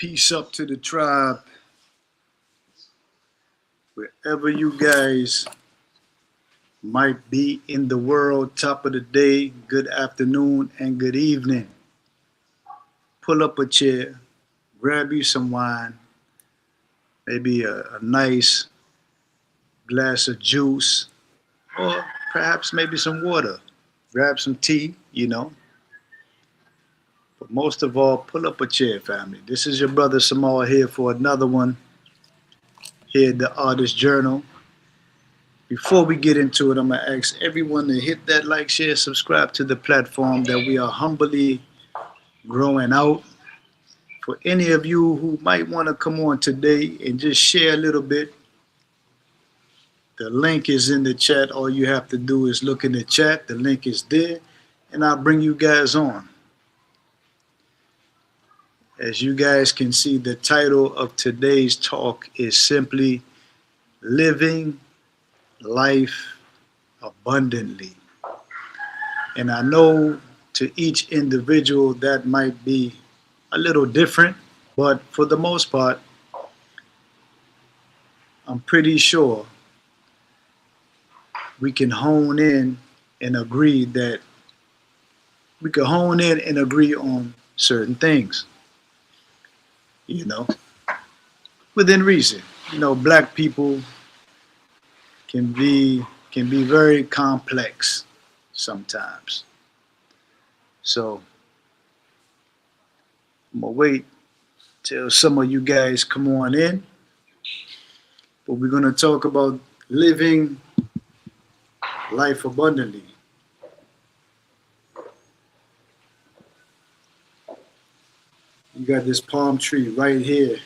Peace up to the tribe, wherever you guys might be in the world. Top of the day, good afternoon, and good evening. Pull up a chair, grab you some wine, maybe a nice glass of juice, or perhaps maybe some water. Grab some tea. But most of all, pull up a chair, family. This is your brother Samal here for another one here at the Artist Journal. Before we get into it, I'm going to ask everyone to hit that like, share, subscribe to the platform that we are humbly growing out. For any of you who might want to come on today and just share a little bit, the link is in the chat. All you have to do is look in the chat. The link is there, and I'll bring you guys on. As you guys can see, the title of today's talk is simply Living Life Abundantly. And I know to each individual that might be a little different, but for the most part, I'm pretty sure we can hone in and agree that we can hone in and agree on certain things, within reason. Black people can be very complex sometimes. So I'm gonna wait till some of you guys come on in. But we're gonna talk about living life abundantly. You got this palm tree right here,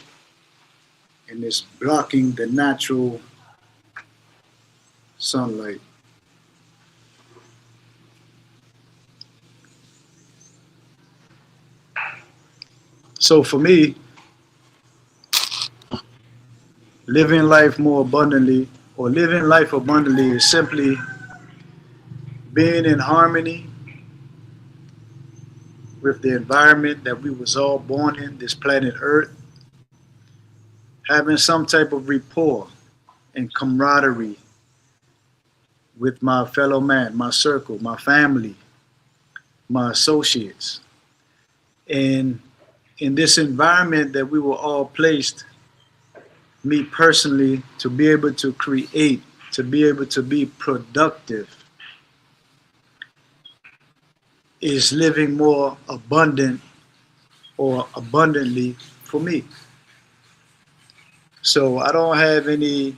and it's blocking the natural sunlight. So for me, living life more abundantly, or living life abundantly, is simply being in harmony with the environment that we was all born in, this planet Earth, having some type of rapport and camaraderie with my fellow man, my circle, my family, my associates. And in this environment that we were all placed, me personally, to be able to create, to be able to be productive, is living more abundant or abundantly for me. So I don't have any,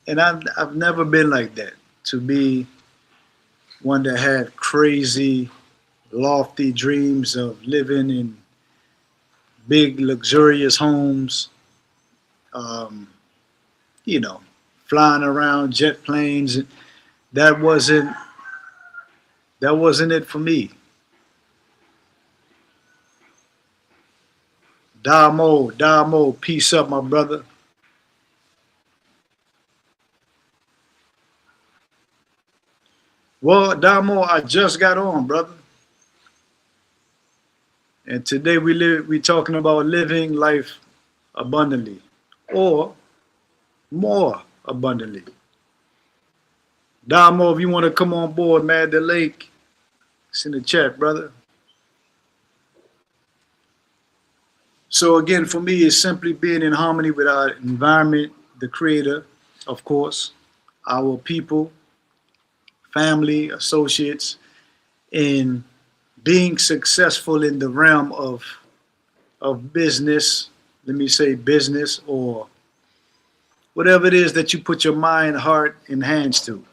and I've never been like that, to be one that had crazy, lofty dreams of living in big, luxurious homes, flying around jet planes. That wasn't it for me. Damo, peace up, my brother. Well, Damo, I just got on, brother. And today we talking about living life abundantly, or more abundantly. Damo, if you want to come on board, man, the link, it's in the chat, brother. So again, for me, it's simply being in harmony with our environment, the creator, of course, our people, family, associates, in being successful in the realm of business, let me say business, or whatever it is that you put your mind, heart, and hands to.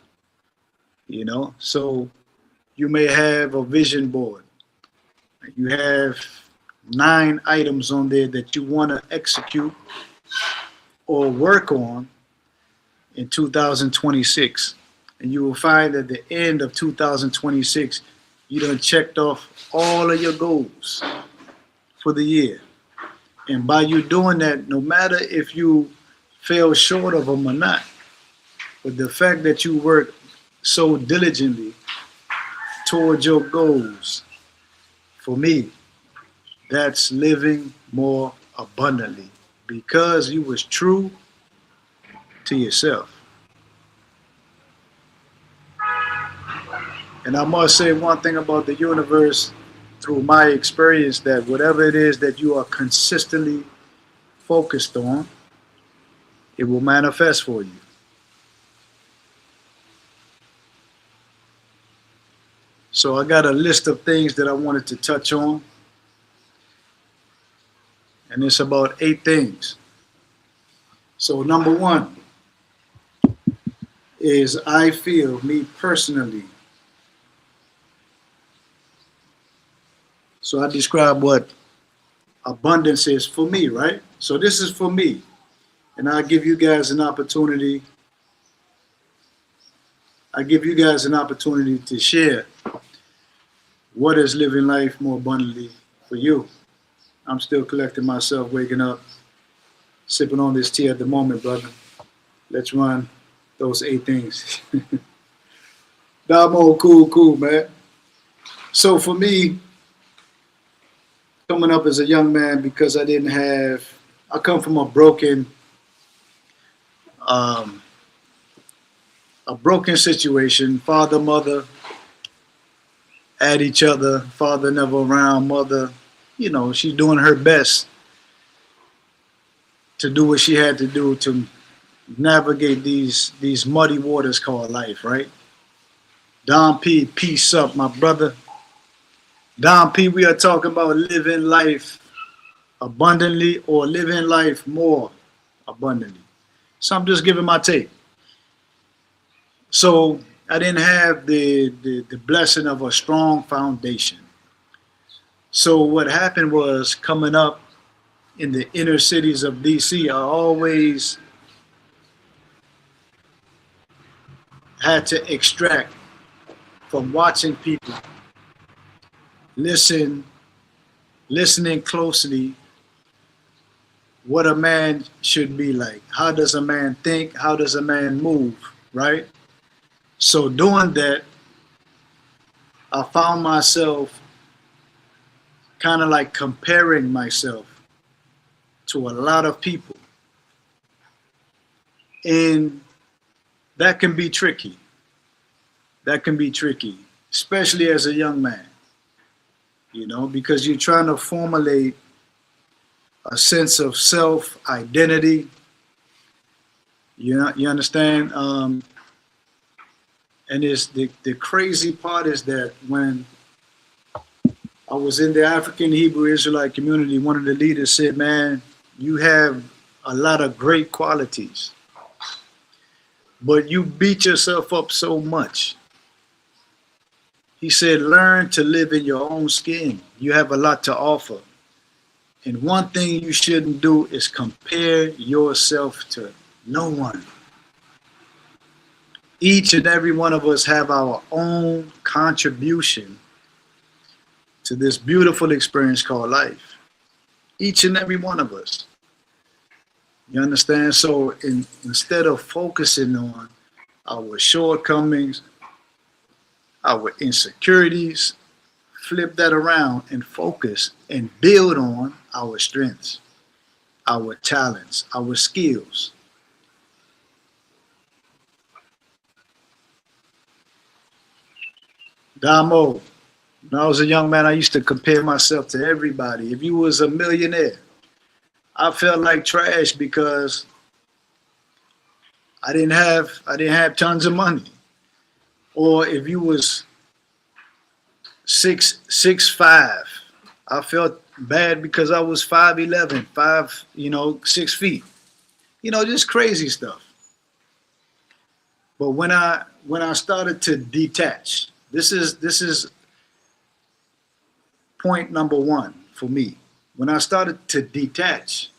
So you may have a vision board. You have 9 items on there that you want to execute or work on in 2026. And you will find at the end of 2026, you done checked off all of your goals for the year. And by you doing that, no matter if you fell short of them or not, but the fact that you work so diligently towards your goals, for me, that's living more abundantly because you was true to yourself. And I must say one thing about the universe through my experience, that whatever it is that you are consistently focused on, it will manifest for you. So I got a list of things that I wanted to touch on, and it's about 8 things. So number 1 is I feel, me personally. So I describe what abundance is for me, right? So this is for me, and I'll give you guys an opportunity. I give you guys an opportunity to share what is living life more abundantly for you. I'm still collecting myself, waking up, sipping on this tea at the moment, brother. Let's run those 8 things. Damo, cool, man. So for me, coming up as a young man, because I come from a broken situation. Father, mother at each other, father never around, mother, she's doing her best to do what she had to do to navigate these muddy waters called life, right? Don P, peace up, my brother. Don P, we are talking about living life abundantly or living life more abundantly. So I'm just giving my take. So I didn't have the blessing of a strong foundation. So what happened was, coming up in the inner cities of DC, I always had to extract from watching people, listening closely, what a man should be like. How does a man think? How does a man move, right? So doing that, I found myself kind of like comparing myself to a lot of people. And that can be tricky. That can be tricky, especially as a young man, because you're trying to formulate a sense of self-identity. You understand? And it's the crazy part is that when I was in the African Hebrew Israelite community, one of the leaders said, man, you have a lot of great qualities, but you beat yourself up so much. He said, learn to live in your own skin. You have a lot to offer. And one thing you shouldn't do is compare yourself to no one. Each and every one of us have our own contribution to this beautiful experience called life. Each and every one of us. You understand? So instead of focusing on our shortcomings, our insecurities, flip that around and focus and build on our strengths, our talents, our skills. Damo, when I was a young man, I used to compare myself to everybody. If you was a millionaire, I felt like trash because I didn't have tons of money. Or if you was 6'5", I felt bad because I was 5'11", 6 feet. Just crazy stuff. But when I started to detach, this is point number 1 for me. When I started to detach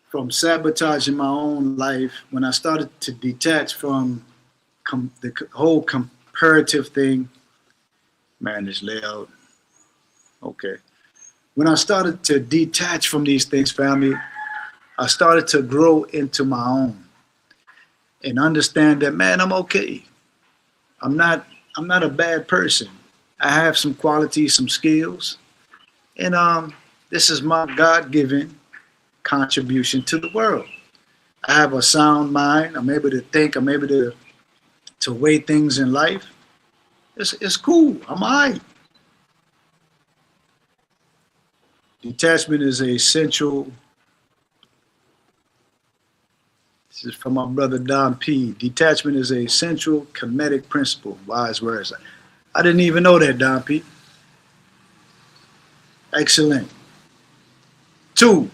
from sabotaging my own life, when I started to detach from the whole comparative thing, man, it's loud. Okay. When I started to detach from these things, family, I started to grow into my own and understand that, man, I'm okay. I'm not a bad person. I have some qualities, some skills, and This is my God-given contribution to the world. I have a sound mind. I'm able to think. I'm able to weigh things in life. It's cool. I'm all right. Detachment is a central. This is from my brother Don P. Detachment is a central Kemetic principle. Wise words. I didn't even know that, Don P. Excellent. 2,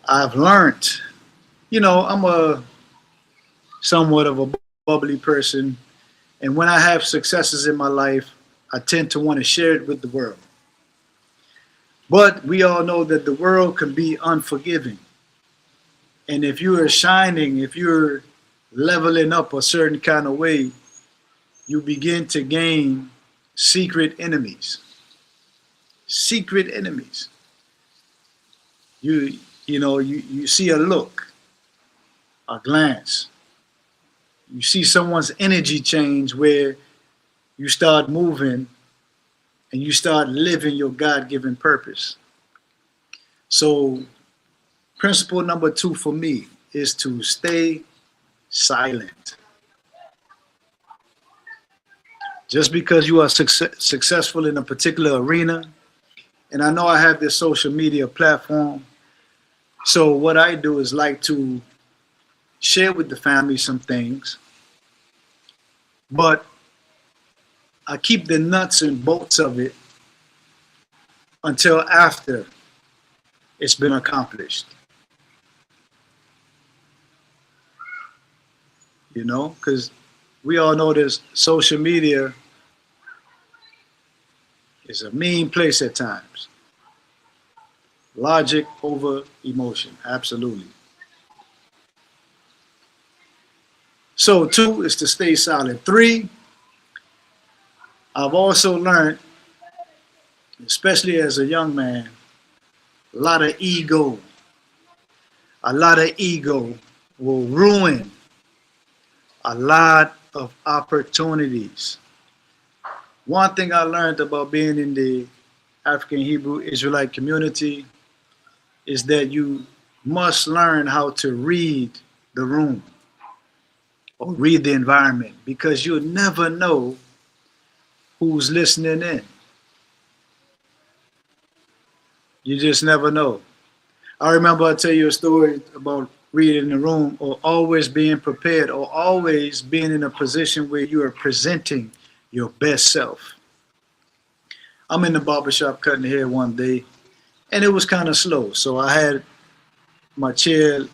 I've learned, I'm a somewhat of a bubbly person. And when I have successes in my life, I tend to want to share it with the world. But we all know that the world can be unforgiving. And if you are shining, if you're leveling up a certain kind of way, you begin to gain secret enemies. Secret enemies. You see a look, a glance. You see someone's energy change where you start moving and you start living your God-given purpose. So principle number 2 for me is to stay silent. Just because you are successful in a particular arena, and I know I have this social media platform, so what I do is like to share with the family some things, but I keep the nuts and bolts of it until after it's been accomplished. Because we all know this social media is a mean place at times. Logic over emotion, absolutely. So 2 is to stay silent. 3, I've also learned, especially as a young man, a lot of ego. A lot of ego will ruin a lot of opportunities. One thing I learned about being in the African Hebrew Israelite community is that you must learn how to read the room or read the environment, because you'll never know who's listening in. You just never know. I remember I tell you a story about reading the room, or always being prepared, or always being in a position where you are presenting your best self. I'm in the barbershop cutting hair one day, and it was kind of slow. So I had my chair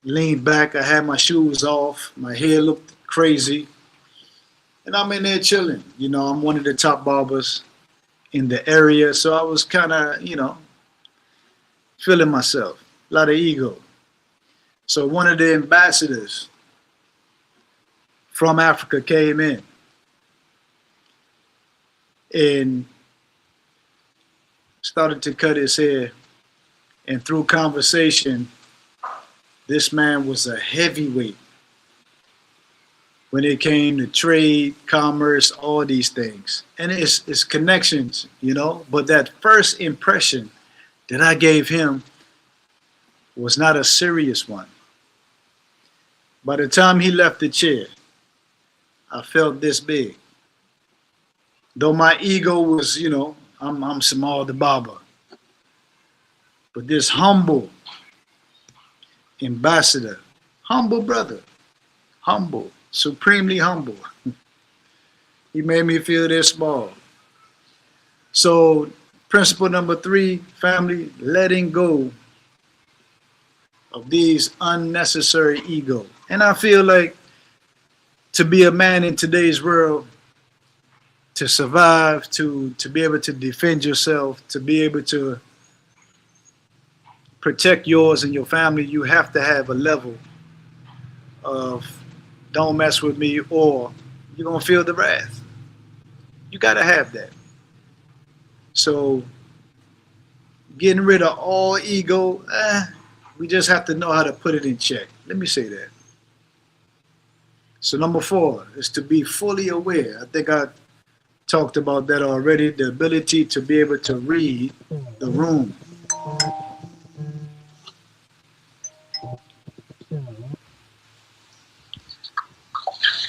leaned back, I had my shoes off, my hair looked crazy, and I'm in there chilling. I'm one of the top barbers in the area, so I was kind of, feeling myself. A lot of ego. So one of the ambassadors from Africa came in, and started to cut his hair. And through conversation, this man was a heavyweight when it came to trade, commerce, all these things. And it's connections, But that first impression that I gave him was not a serious one. By the time he left the chair, I felt this big. Though my ego was, I'm Samal the Barber. But this humble ambassador, humble brother, humble, supremely humble. He made me feel this small. So principle number 3, family, letting go of these unnecessary ego. And I feel like to be a man in today's world, to survive, to be able to defend yourself, to be able to protect yours and your family, you have to have a level of don't mess with me or you're going to feel the wrath. You got to have that. So getting rid of all ego, we just have to know how to put it in check. Let me say that. So number 4 is to be fully aware. I think I Talked about that already. The ability to be able to read the room.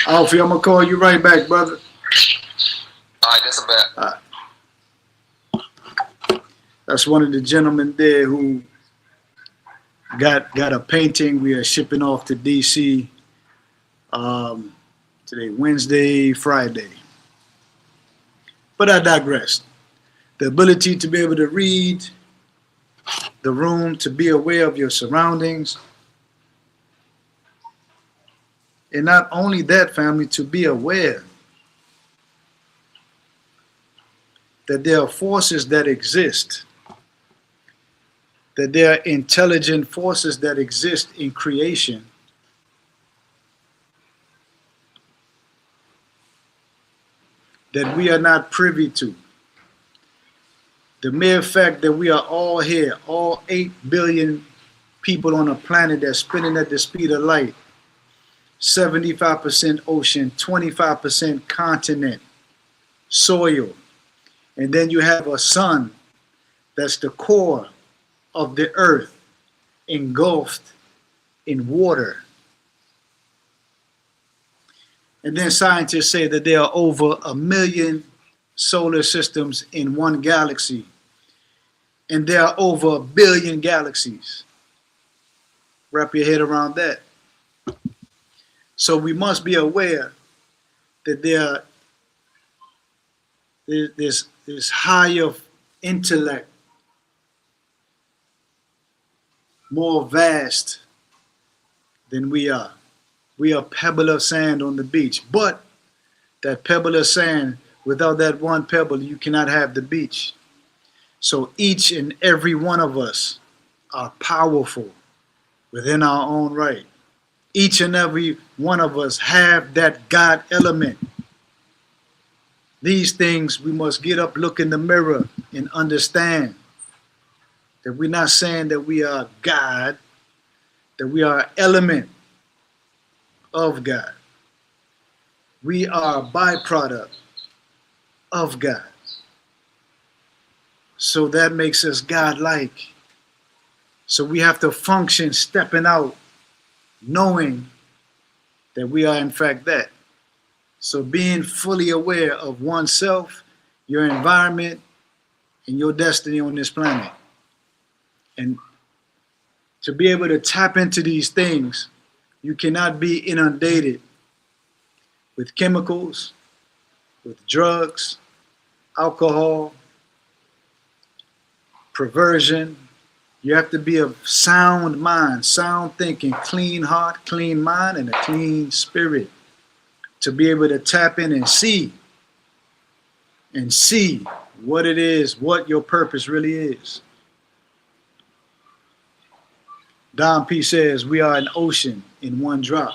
Alfie, I'm gonna call you right back, brother. All right, that's a bet. That's one of the gentlemen there who got a painting. We are shipping off to DC today, Wednesday, Friday. But I digress. The ability to be able to read the room, to be aware of your surroundings. And not only that, family, to be aware that there are forces that exist, that there are intelligent forces that exist in creation that we are not privy to. The mere fact that we are all here, all 8 billion people on a planet that's spinning at the speed of light, 75% ocean, 25% continent, soil, and then you have a sun that's the core of the earth, engulfed in water. And then scientists say that there are over 1 million solar systems in one galaxy, and there are over 1 billion galaxies. Wrap your head around that. So we must be aware that there's higher intellect, more vast than we are. We are a pebble of sand on the beach, but that pebble of sand, without that one pebble, you cannot have the beach. So each and every one of us are powerful within our own right. Each and every one of us have that God element. These things we must get up, look in the mirror, and understand that we're not saying that we are God, that we are an element of God. We are a byproduct of God. So that makes us God-like. So we have to function stepping out, knowing that we are in fact that. So being fully aware of oneself, your environment, and your destiny on this planet. And to be able to tap into these things, you cannot be inundated with chemicals, with drugs, alcohol, perversion. You have to be of sound mind, sound thinking, clean heart, clean mind, and a clean spirit to be able to tap in and see what it is, what your purpose really is. Don P says we are an ocean in one drop,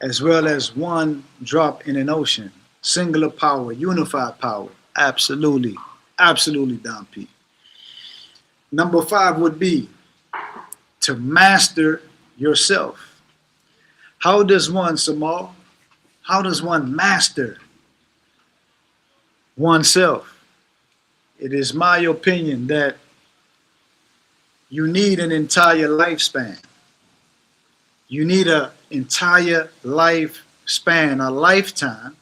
as well as one drop in an ocean. Singular power, unified power. Absolutely. Absolutely, Don P. Number 5 would be to master yourself. How does one, Samal, how does one master oneself? It is my opinion that you need an entire lifespan. You need an entire lifespan, a lifetime,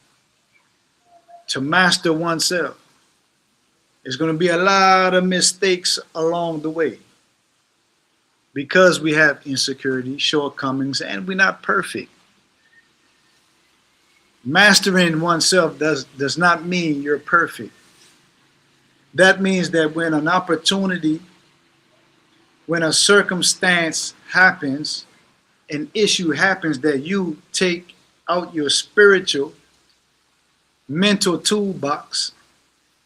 to master oneself. There's going to be a lot of mistakes along the way because we have insecurity, shortcomings, and we're not perfect. Mastering oneself does not mean you're perfect. That means that when an opportunity, when a circumstance happens, an issue happens, that you take out your spiritual, mental toolbox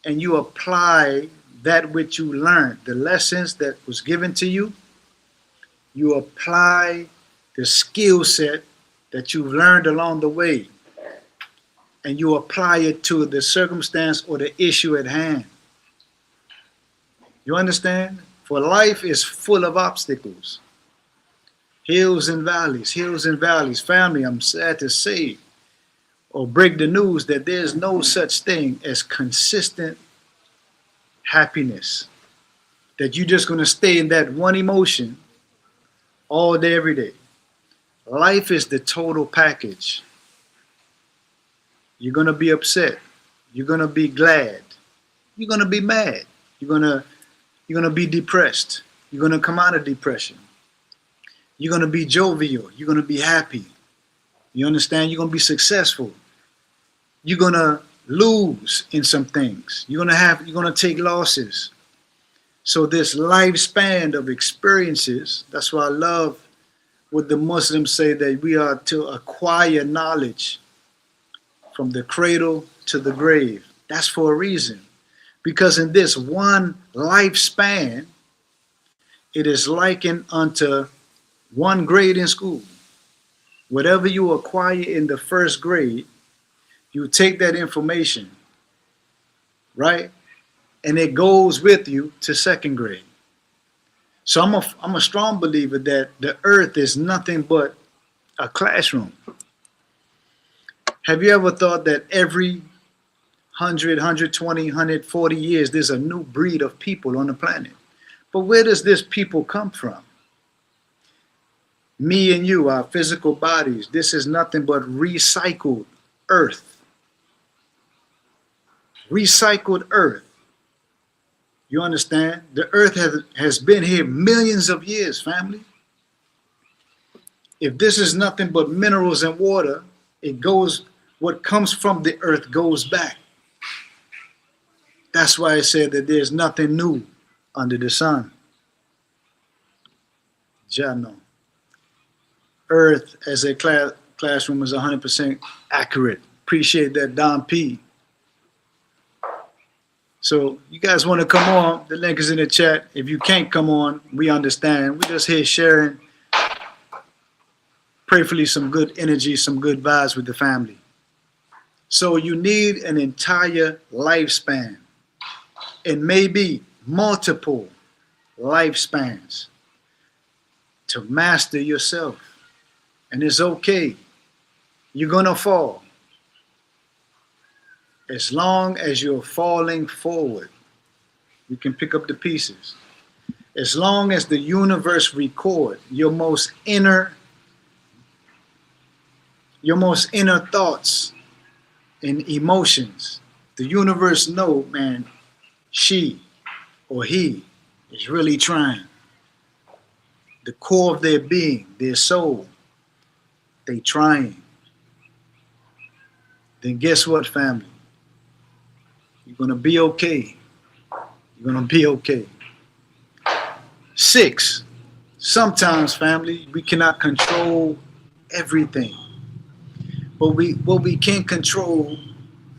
and you apply that which you learned, the lessons that was given to you. You apply the skill set that you've learned along the way, and you apply it to the circumstance or the issue at hand. You understand? For life is full of obstacles. Hills and valleys, hills and valleys. Family, I'm sad to say, or break the news that there's no such thing as consistent happiness, that you're just going to stay in that one emotion all day, every day. Life is the total package. You're going to be upset. You're going to be glad. You're going to be mad. You're going to be depressed. You're going to come out of depression. You're going to be jovial. You're going to be happy. You understand? You're going to be successful. You're going to lose in some things. You're going to take losses. So this lifespan of experiences, that's why I love what the Muslims say, that we are to acquire knowledge from the cradle to the grave. That's for a reason. Because in this one lifespan, it is likened unto one grade in school. Whatever you acquire in the first grade, you take that information, right? And it goes with you to second grade. So I'm a strong believer that the earth is nothing but a classroom. Have you ever thought that every 100, 120, 140 years, there's a new breed of people on the planet? But where does this people come from? Me and you, our physical bodies, this is nothing but recycled earth. Recycled earth. You understand? The earth has been here millions of years, family. If this is nothing but minerals and water, what comes from the earth goes back. That's why I said that there's nothing new under the sun. Jano. Earth as a classroom is 100% accurate. Appreciate that, Don P. So you guys want to come on, the link is in the chat. If you can't come on, we understand. We're just here sharing, prayerfully, some good energy, some good vibes with the family. So you need an entire lifespan, and maybe multiple lifespans to master yourself. And it's okay. You're going to fall. As long as you're falling forward, you can pick up the pieces. As long as the universe record your most inner thoughts and emotions, the universe know, man, she or he is really trying. The core of their being, their soul, they trying. Then guess what, family? You're going to be okay. You're going to be okay. 6, sometimes, family, we cannot control everything. But what we can control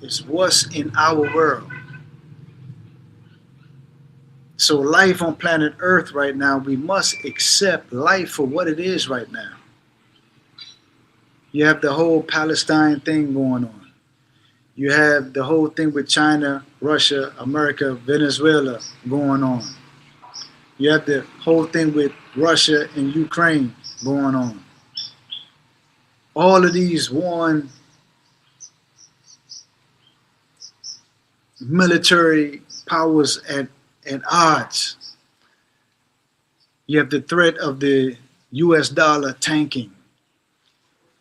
is what's in our world. So life on planet Earth right now, we must accept life for what it is right now. You have the whole Palestine thing going on. You have the whole thing with China, Russia, America, Venezuela going on. You have the whole thing with Russia and Ukraine going on. All of these warring military powers at odds. You have the threat of the US dollar tanking.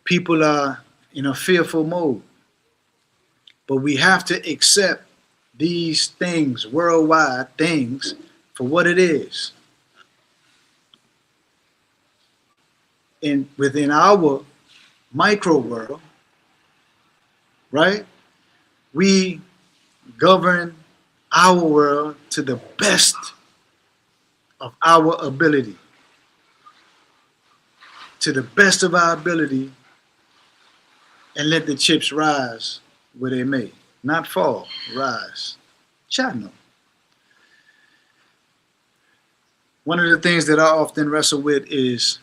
People are in a fearful mode. But we have to accept these things, worldwide things, for what it is. And within our micro world, right? We govern our world to the best of our ability. To the best of our ability, and let the chips rise where they may. Not fall, rise. Chano. One of the things that I often wrestle with is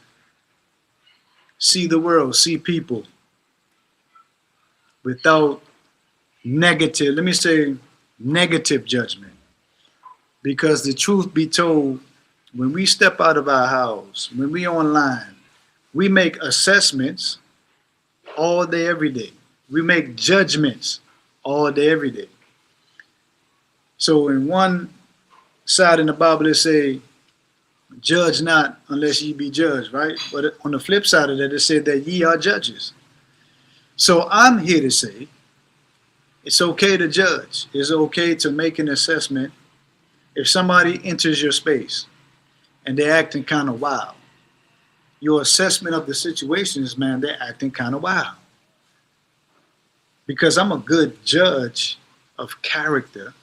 see the world, see people without negative, let me say negative judgment. Because the truth be told, when we step out of our house, when we online, we make assessments all day, every day. We make judgments all day, every day. So in one side in the Bible, it say, judge not unless ye be judged, right? But on the flip side of that, it said that ye are judges. So I'm here to say, it's okay to judge. It's okay to make an assessment. If somebody enters your space and they're acting kind of wild, your assessment of the situation is, man, they're acting kind of wild. Because I'm a good judge of character,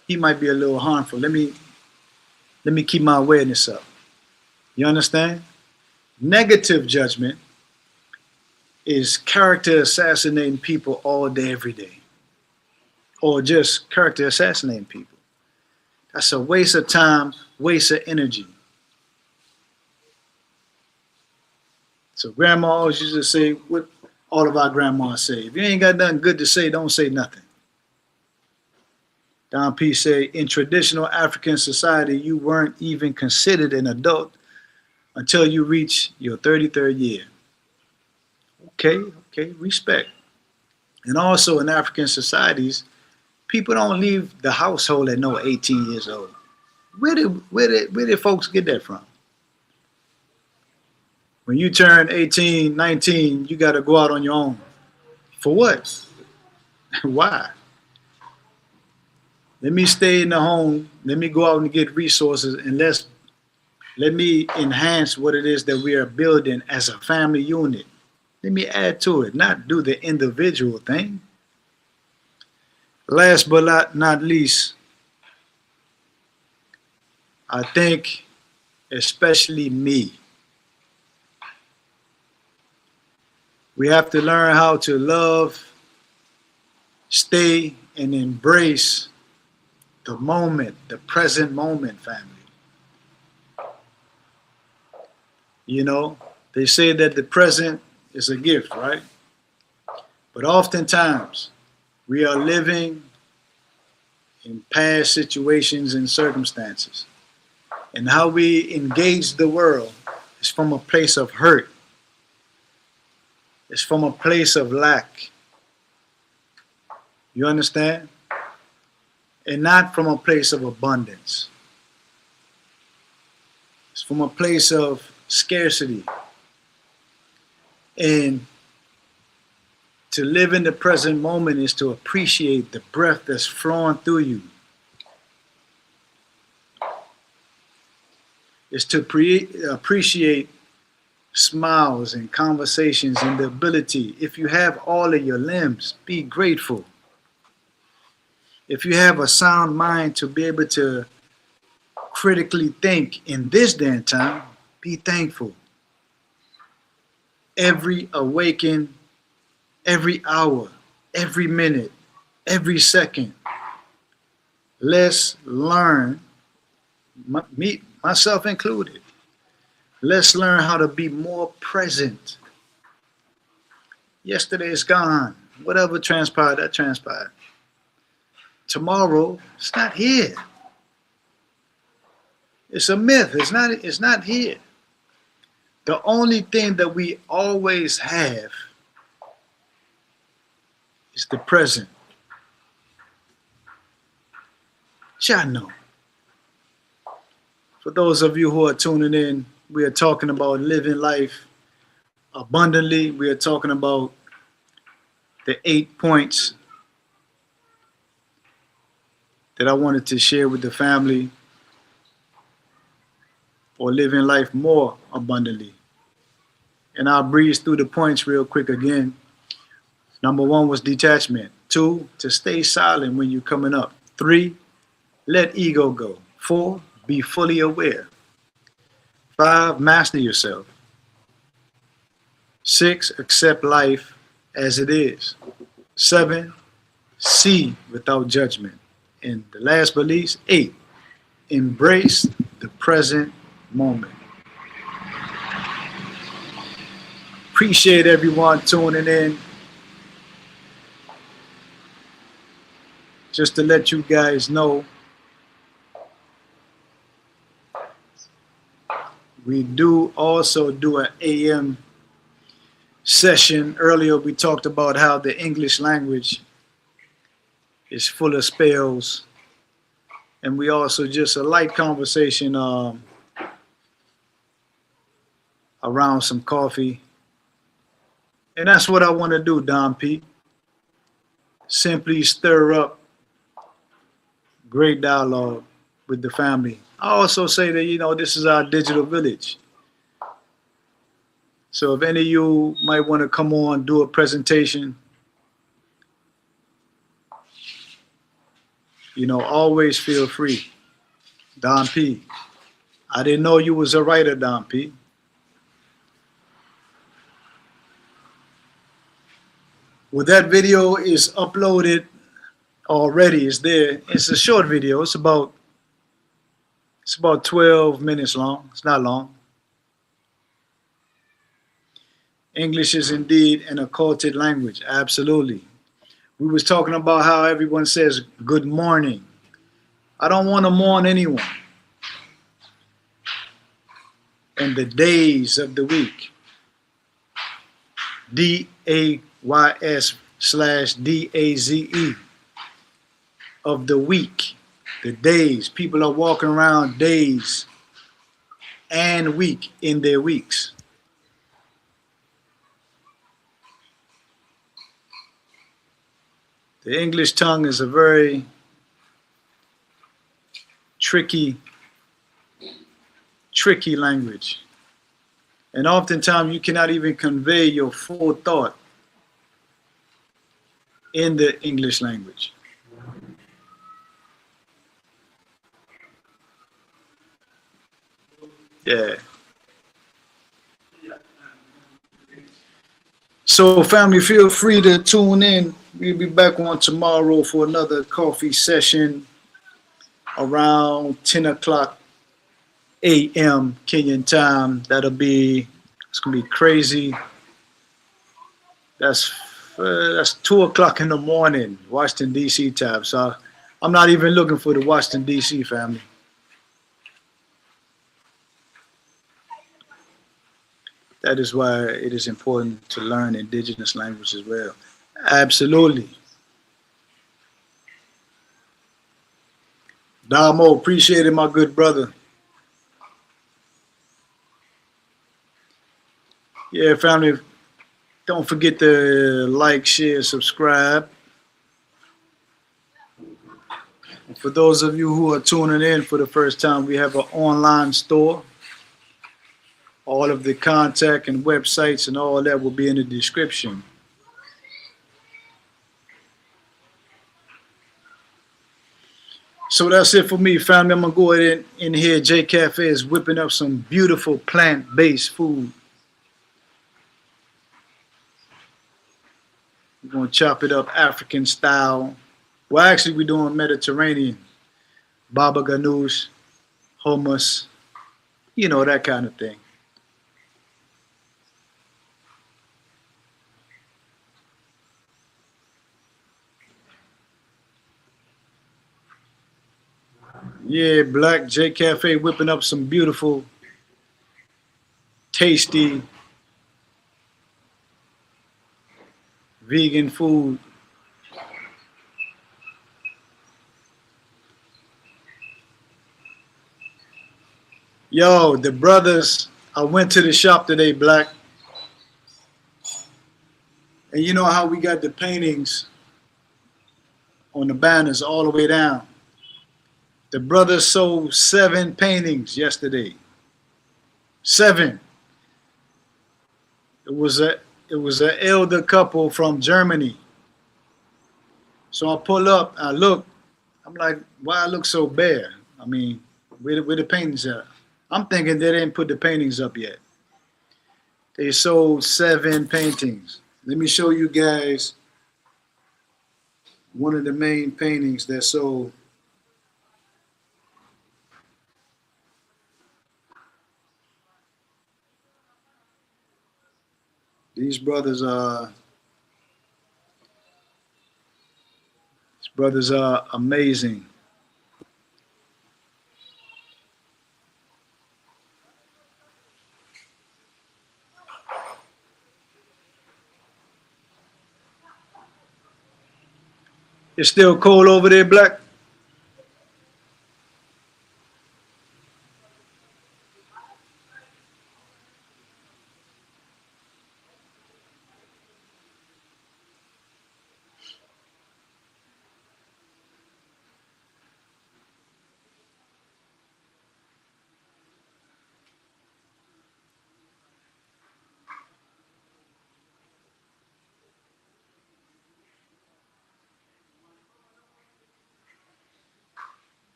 he might be a little harmful. Let me keep my awareness up. You understand? Negative judgment is character assassinating people all day, every day. Or just character assassinating people. That's a waste of time, waste of energy. So grandma always used to say what all of our grandmas say. If you ain't got nothing good to say, don't say nothing. Don P said, in traditional African society, you weren't even considered an adult until you reach your 33rd year. Okay, respect. And also in African societies, people don't leave the household at no 18 years old. Where did folks get that from? When you turn 18, 19, you got to go out on your own. For what? Why? Let me stay in the home. Let me go out and get resources, and let me enhance what it is that we are building as a family unit. Let me add to it, not do the individual thing. Last but not least, I think especially me, we have to learn how to love, stay, and embrace the moment, the present moment, family. You know, they say that the present is a gift, right? But oftentimes, we are living in past situations and circumstances. And how we engage the world is from a place of hurt. It's from a place of lack. You understand? And not from a place of abundance. It's from a place of scarcity. And to live in the present moment is to appreciate the breath that's flowing through you. It's to appreciate smiles and conversations and the ability. If you have all of your limbs, be grateful. If you have a sound mind to be able to critically think in this day and time, be thankful. Every awaken, every hour, every minute, every second, let's learn, me, myself included, let's learn how to be more present. Yesterday is gone. Whatever transpired, that transpired. Tomorrow, it's not here. It's a myth. It's not here. The only thing that we always have is the present. Y'all know. For those of you who are tuning in, we are talking about living life abundantly. We are talking about the 8 points that I wanted to share with the family for living life more abundantly. And I'll breeze through the points real quick again. Number 1 was detachment. 2, to stay silent when you're coming up. 3, let ego go. 4, be fully aware. 5, master yourself. 6, accept life as it is. 7, see without judgment. And the last but least, 8, embrace the present moment. Appreciate everyone tuning in. Just to let you guys know, we do also do an AM session earlier, we talked about how the English language is full of spells, and we also just a light conversation around some coffee, and that's what I want to do, Don P. Simply stir up great dialogue with the family. I also say that this is our digital village. So if any of you might want to come on, do a presentation, always feel free. Don P. I didn't know you was a writer, Don P. Well, that video is uploaded already. It's there. It's a short video. It's about 12 minutes long. It's not long. English is indeed an occulted language. Absolutely. We was talking about how everyone says good morning. I don't want to mourn anyone. And the days of the week. DAYS/DAZE of the week. The days. People are walking around days and week in their weeks. The English tongue is a very tricky language. And oftentimes you cannot even convey your full thought in the English language. Yeah. So family, feel free to tune in. We'll be back on tomorrow for another coffee session around 10 o'clock a.m. Kenyan time. It's gonna be crazy. That's 2 o'clock in the morning, Washington D.C. time. So I'm not even looking for the Washington D.C. family. That is why it is important to learn indigenous language as well. Absolutely. Damo, appreciate it, my good brother. Yeah, family, don't forget to like, share, subscribe. And for those of you who are tuning in for the first time, we have an online store. All of the contact and websites and all that will be in the description. So that's it for me, family. I'm going to go ahead in here. J Cafe is whipping up some beautiful plant-based food. We're going to chop it up African style. Well, actually, we're doing Mediterranean. Baba ganoush, hummus, that kind of thing. Yeah, Black J Cafe whipping up some beautiful, tasty, vegan food. Yo, the brothers, I went to the shop today, Black. And you know how we got the paintings on the banners all the way down? The brothers sold 7 paintings yesterday. 7. It was an elder couple from Germany. So I pull up, I look, I'm like, why I look so bare? I mean, where the paintings at? I'm thinking they didn't put the paintings up yet. They sold 7 paintings. Let me show you guys one of the main paintings that sold. These brothers are amazing. It's still cold over there, Black?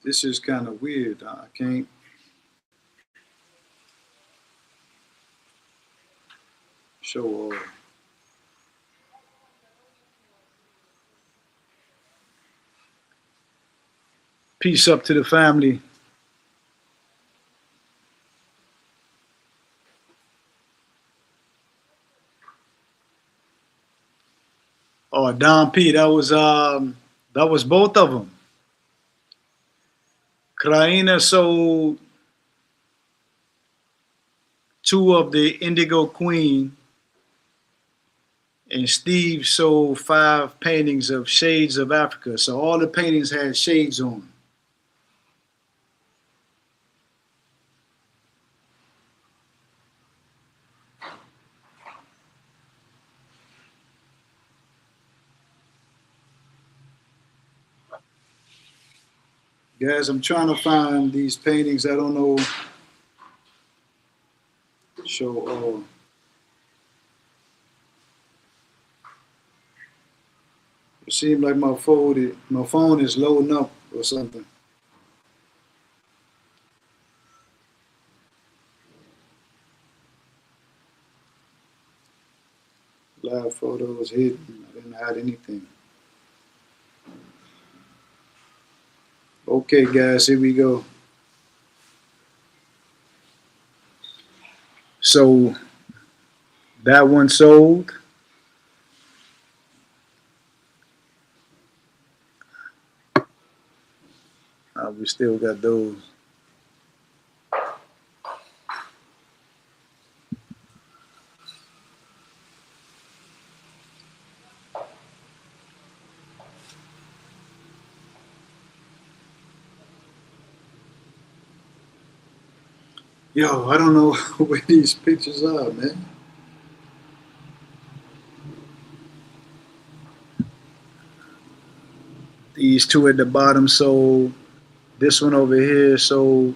This is kind of weird. I can't show all. Peace up to the family. Oh, Don P. That was both of them. Kraina sold two of the Indigo Queen, and Steve sold 5 paintings of Shades of Africa. So all the paintings had shades on. Guys, I'm trying to find these paintings. I don't know. Show all. It seems like my phone is loading up or something. Live photos hidden. I didn't hide anything. Okay, guys, here we go. So that one sold. We still got those. Yo, I don't know where these pictures are, man. These two at the bottom sold. This one over here sold.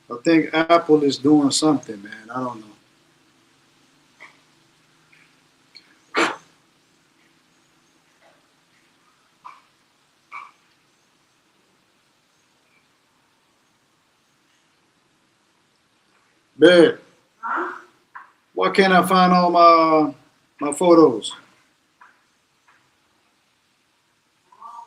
I think Apple is doing something, man. I don't know. Babe, why can't I find all my photos? Oh,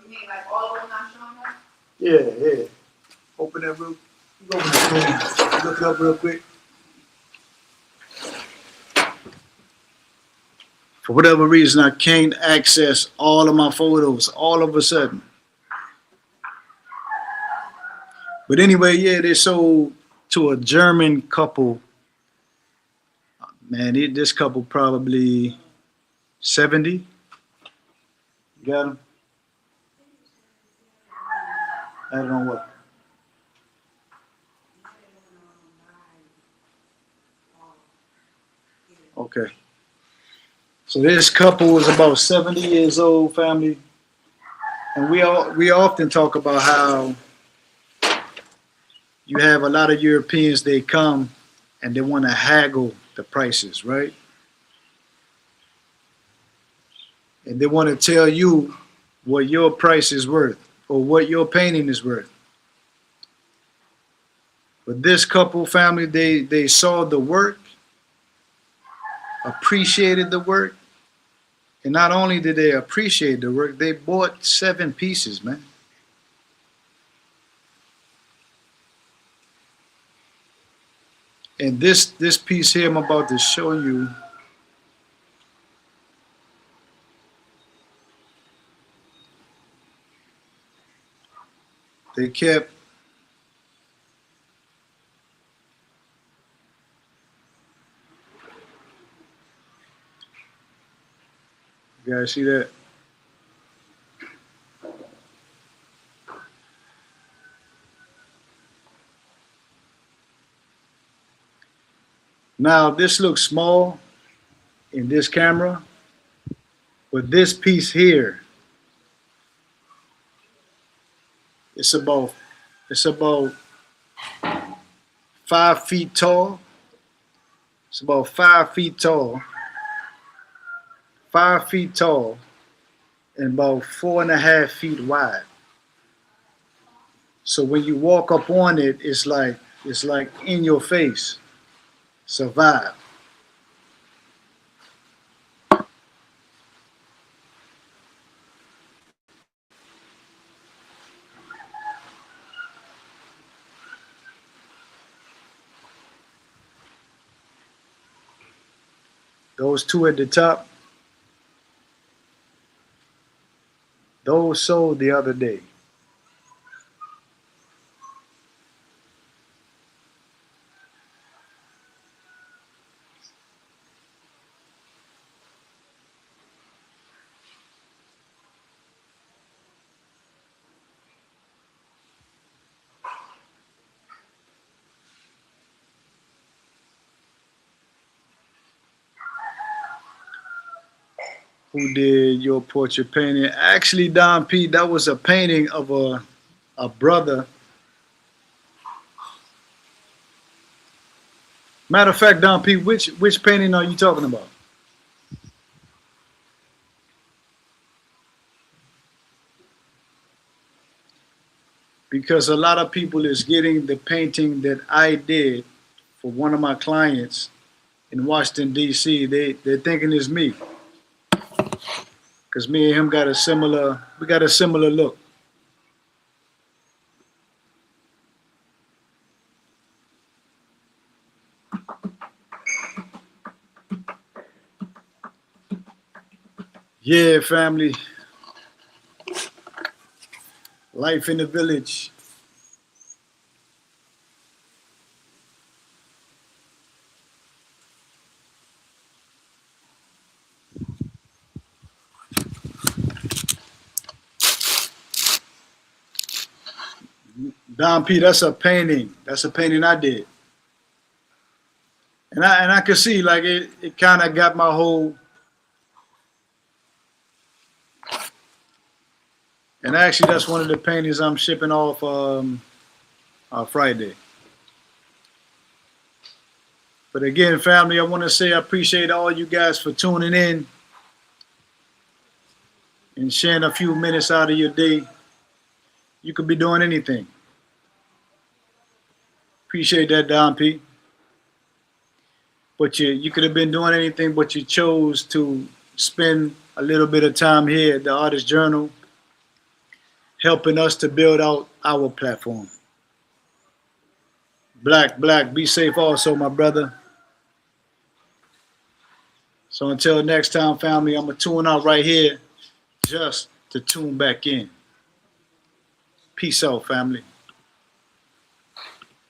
you mean like all of them not showing up? Yeah. Open that real. Open that thing. Look it up real quick. For whatever reason, I can't access all of my photos all of a sudden. But anyway, yeah, they sold to a German couple. Man, this couple probably 70. Got them? I don't know what. Okay. So this couple is about 70 years old, family. And we often talk about how you have a lot of Europeans, they come and they want to haggle the prices, right? And they want to tell you what your price is worth or what your painting is worth. But this couple family, they saw the work, appreciated the work, and not only did they appreciate the work, they bought 7 pieces, man. And this piece here I'm about to show you, They kept you guys see that? Now this looks small in this camera, but this piece here, it's about 5 feet tall. It's about 5 feet tall. 5 feet tall and about 4.5 feet wide. So when you walk up on it, it's like in your face. Survive. Those two at the top, those sold the other day. Who did your portrait painting? Actually, Don P, that was a painting of a brother. Matter of fact, Don P, which painting are you talking about? Because a lot of people is getting the painting that I did for one of my clients in Washington, D.C. They're thinking it's me. Because me and him got a similar look. Yeah, family. Life in the village. Don P, that's a painting. That's a painting I did. And I could see like it kind of got my whole. And actually, that's one of the paintings I'm shipping off Friday. But again, family, I want to say I appreciate all you guys for tuning in and sharing a few minutes out of your day. You could be doing anything. Appreciate that, Don P. But you could have been doing anything, but you chose to spend a little bit of time here at the Artist Journal, helping us to build out our platform. Black, be safe also, my brother. So until next time, family, I'm going to tune out right here just to tune back in. Peace out, family.